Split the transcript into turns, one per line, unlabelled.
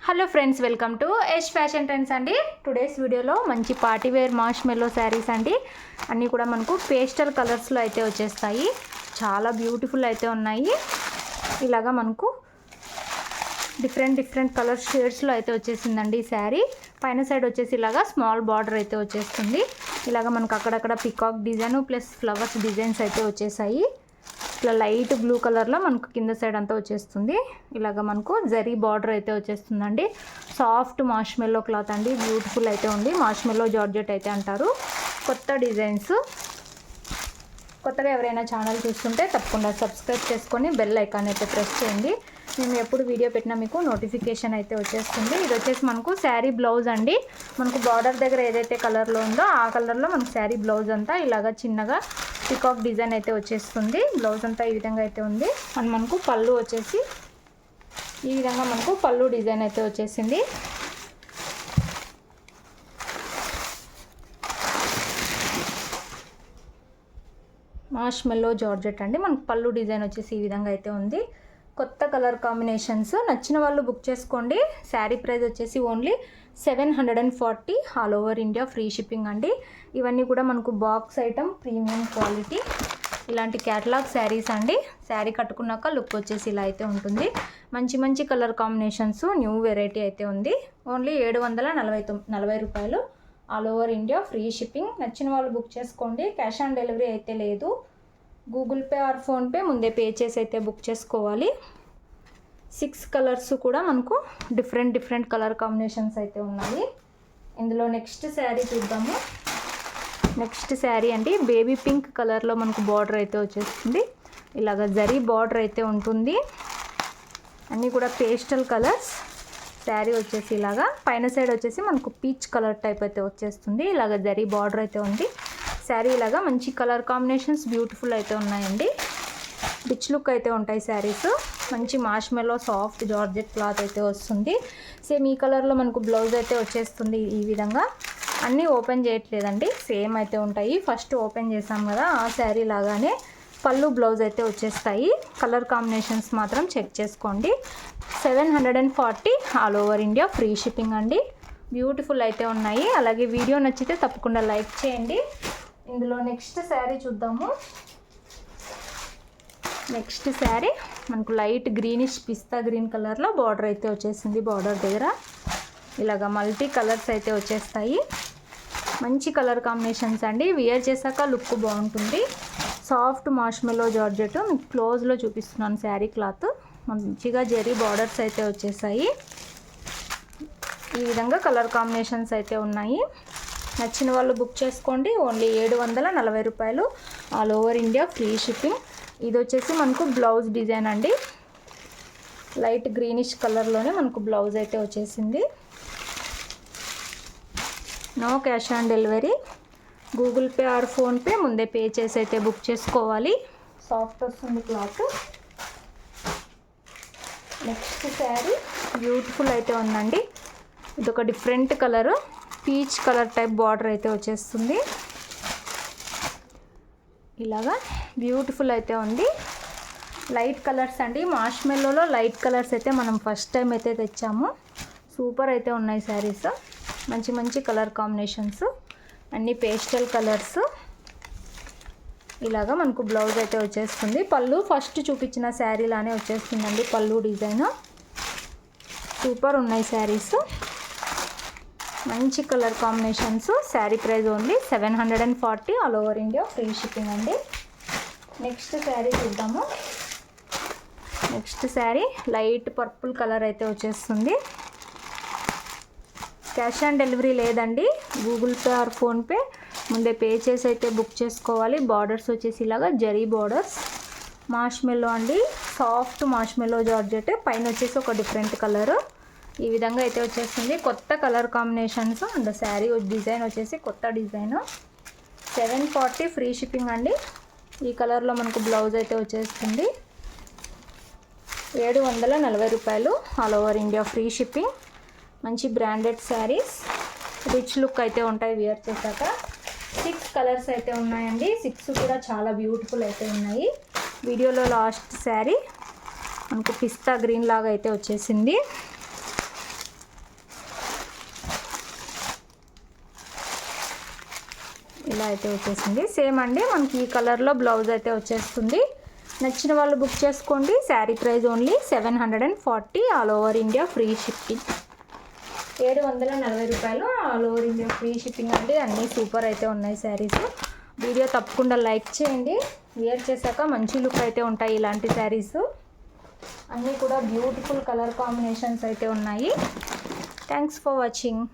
Hello friends, welcome to Yash fashion trends అండి. Today's వీడియోలో మంచి పార్టీ వేర్ మార్ష్మెల్లో శారీస్ అండి. అన్నీ కూడా మనకు పేస్టల్ కలర్స్లో అయితే వచ్చేస్తాయి. చాలా బ్యూటిఫుల్ అయితే ఉన్నాయి. ఇలాగా మనకు డిఫరెంట్ కలర్ షేడ్స్లో అయితే వచ్చేసిందండి ఈ శారీ. పైన సైడ్ వచ్చేసి ఇలాగా స్మాల్ బార్డర్ అయితే వచ్చేస్తుంది. ఇలాగ మనకు అక్కడక్కడ peacock design plus flowers designs అయితే వచ్చేసాయి. ఇట్లా లైట్ బ్లూ కలర్లో మనకు కింద సైడ్ అంతా వచ్చేస్తుంది. ఇలాగ మనకు జరీ బార్డర్ అయితే వచ్చేస్తుందండి. సాఫ్ట్ మార్ష్మెల్లో క్లాత్ అండి, బ్యూటిఫుల్ అయితే ఉంది. మార్ష్మెల్లో జార్జెట్ అయితే అంటారు. కొత్త డిజైన్స్. కొత్తగా ఎవరైనా ఛానల్ చూస్తుంటే తప్పకుండా సబ్స్క్రైబ్ చేసుకొని బెల్ ఐకాన్ అయితే ప్రెస్ చేయండి. మేము ఎప్పుడు వీడియో పెట్టినా మీకు నోటిఫికేషన్ అయితే వచ్చేస్తుంది. ఇది వచ్చేసి మనకు శారీ బ్లౌజ్ అండి. మనకు బార్డర్ దగ్గర ఏదైతే కలర్లో ఉందో ఆ కలర్లో మనకు శారీ బ్లౌజ్ అంతా ఇలాగా చిన్నగా పికాక్ డిజైన్ అయితే వచ్చేస్తుంది. బ్లౌజ్ అంతా ఈ విధంగా అయితే ఉంది. అండ్ మనకు పళ్ళు వచ్చేసి ఈ విధంగా మనకు పళ్ళు డిజైన్ అయితే వచ్చేసింది. మార్ష్మెల్లో జార్జెట్ అండి. మనకు పళ్ళు డిజైన్ వచ్చేసి ఈ విధంగా అయితే ఉంది. కొత్త కలర్ కాంబినేషన్స్. నచ్చిన వాళ్ళు బుక్ చేసుకోండి. శారీ ప్రైస్ వచ్చేసి only 740 all over India free shipping అండి. ఇవన్నీ కూడా మనకు బాక్స్ ఐటమ్, ప్రీమియం క్వాలిటీ, ఇలాంటి క్యాటలాగ్ శారీస్ అండి. శారీ కట్టుకున్నాక లుక్ వచ్చేసి ఇలా అయితే ఉంటుంది. మంచి కలర్ కాంబినేషన్స్, న్యూ వెరైటీ అయితే ఉంది. ఓన్లీ 740 రూపాయలు all over India free shipping. నచ్చిన వాళ్ళు బుక్ చేసుకోండి. క్యాష్ ఆన్ డెలివరీ అయితే లేదు. గూగుల్ పే ఆర్ ఫోన్పే ముందే పే చేసి అయితే బుక్ చేసుకోవాలి. 6 కలర్స్ కూడా మనకు డిఫరెంట్ కలర్ కాంబినేషన్స్ అయితే ఉన్నాయి. ఇందులో నెక్స్ట్ శారీ చూద్దాము. నెక్స్ట్ శారీ అండి, బేబీ పింక్ కలర్లో మనకు బార్డర్ అయితే వచ్చేస్తుంది. ఇలాగ జరీ బార్డర్ అయితే ఉంటుంది. అన్నీ కూడా పేస్టల్ కలర్స్. శారీ వచ్చేసి ఇలాగా పైన సైడ్ వచ్చేసి మనకు పీచ్ కలర్ టైప్ అయితే వచ్చేస్తుంది. ఇలాగ జరీ బార్డర్ అయితే ఉంది. శారీ ఇలాగా మంచి కలర్ కాంబినేషన్స్ బ్యూటిఫుల్ అయితే ఉన్నాయండి. రిచ్ లుక్ అయితే ఉంటాయి శారీస్. మంచి మార్ష్మెల్లో సాఫ్ట్ జార్జెట్ క్లాత్ అయితే వస్తుంది. సేమ్ ఈ కలర్లో మనకు బ్లౌజ్ అయితే వచ్చేస్తుంది. ఈ విధంగా అన్నీ ఓపెన్ చేయట్లేదండి, సేమ్ అయితే ఉంటాయి. ఫస్ట్ ఓపెన్ చేసాం కదా ఆ శారీ లాగానే పళ్ళు బ్లౌజ్ అయితే వచ్చేస్తాయి. కలర్ కాంబినేషన్స్ మాత్రం చెక్ చేసుకోండి. 740 all over India free shipping అండి. బ్యూటిఫుల్ అయితే ఉన్నాయి. అలాగే వీడియో నచ్చితే తప్పకుండా లైక్ చేయండి. ఇందులో నెక్స్ట్ శారీ చూద్దాము. నెక్స్ట్ శారీ మనకు లైట్ గ్రీనిష్ పిస్తా గ్రీన్ కలర్లో బార్డర్ అయితే వచ్చేసింది. బార్డర్ దగ్గర ఇలాగ మల్టీ కలర్స్ అయితే వచ్చేస్తాయి. మంచి కలర్ కాంబినేషన్స్ అండి. వియర్ చేశాక లుక్ బాగుంటుంది. సాఫ్ట్ మార్ష్మెల్లో జార్జెట్ మీకు క్లోజ్లో చూపిస్తున్నాను. శారీ క్లాత్ మంచిగా జరీ బార్డర్స్ అయితే వచ్చేసాయి. ఈ విధంగా కలర్ కాంబినేషన్స్ అయితే ఉన్నాయి. నచ్చిన వాళ్ళు బుక్ చేసుకోండి. ఓన్లీ 740 రూపాయలు all over India free shipping. ఇది వచ్చేసి మనకు బ్లౌజ్ డిజైన్ అండి. లైట్ గ్రీనిష్ కలర్లోనే మనకు బ్లౌజ్ అయితే వచ్చేసింది. No cash on delivery. Google Pay or PhonePe ముందే పే చేసి అయితే బుక్ చేసుకోవాలి. సాఫ్ట్ వస్తుంది క్లాత్. నెక్స్ట్ శారీ బ్యూటిఫుల్ అయితే ఉందండి. ఇదొక different colour, peach colour type border అయితే వచ్చేస్తుంది. ఇలాగా బ్యూటిఫుల్ అయితే ఉంది. లైట్ కలర్స్ అండి. మార్ష్మెల్లోలో లైట్ కలర్స్ అయితే మనం ఫస్ట్ టైం అయితే తెచ్చాము. సూపర్ అయితే ఉన్నాయి శారీస్. మంచి కలర్ కాంబినేషన్స్, అన్నీ పేస్టల్ కలర్స్. ఇలాగా మనకు బ్లౌజ్ అయితే వచ్చేస్తుంది. పళ్ళు ఫస్ట్ చూపించిన శారీలానే వచ్చేస్తుందండి. పళ్ళు డిజైన్ సూపర్ ఉన్నాయి శారీస్. మంచి colour combinations. Sari price only 740 all over India free shipping అండి. నెక్స్ట్ శారీ చూద్దాము. Next sari light purple colour అయితే వచ్చేస్తుంది. క్యాష్ ఆన్ డెలివరీ లేదండి. గూగుల్ పే ఆర్ ఫోన్పే ముందే పే చేసి అయితే బుక్ చేసుకోవాలి. బార్డర్స్ వచ్చేసి ఇలాగా జరీ బార్డర్స్. మార్ష్మెల్లో అండి, సాఫ్ట్ మార్ష్మెల్లో జార్జెట్. పైన వచ్చేసి ఒక డిఫరెంట్ కలర్ ఈ విధంగా అయితే వచ్చేస్తుంది. కొత్త colour combinations and sari design వచ్చేసి కొత్త డిజైన్. 740 ఫ్రీ షిప్పింగ్ అండి. ఈ కలర్లో మనకు బ్లౌజ్ అయితే వచ్చేస్తుంది. 740 రూపాయలు all over India free shipping. మంచి బ్రాండెడ్ శారీస్, రిచ్ లుక్ అయితే ఉంటాయి వియర్ చేశాక. 6 కలర్స్ అయితే ఉన్నాయండి. 6 కూడా చాలా బ్యూటిఫుల్ అయితే ఉన్నాయి. వీడియోలో లాస్ట్ శారీ మనకు పిస్తా గ్రీన్ లాగా అయితే వచ్చేసింది. ఇలా అయితే వచ్చేసింది. సేమ్ అండి, మనకి ఈ కలర్లో బ్లౌజ్ అయితే వచ్చేస్తుంది. నచ్చిన వాళ్ళు బుక్ చేసుకోండి. Sari price only 740, all over India free shipping. 740 రూపాయలు, all over India free shipping అండి. అన్నీ సూపర్ అయితే ఉన్నాయి శారీస్. వీడియో తప్పకుండా లైక్ చేయండి. వేర్ చేశాక మంచి లుక్ అయితే ఉంటాయి ఇలాంటి శారీస్. అన్నీ కూడా బ్యూటిఫుల్ కలర్ కాంబినేషన్స్ అయితే ఉన్నాయి. Thanks for watching.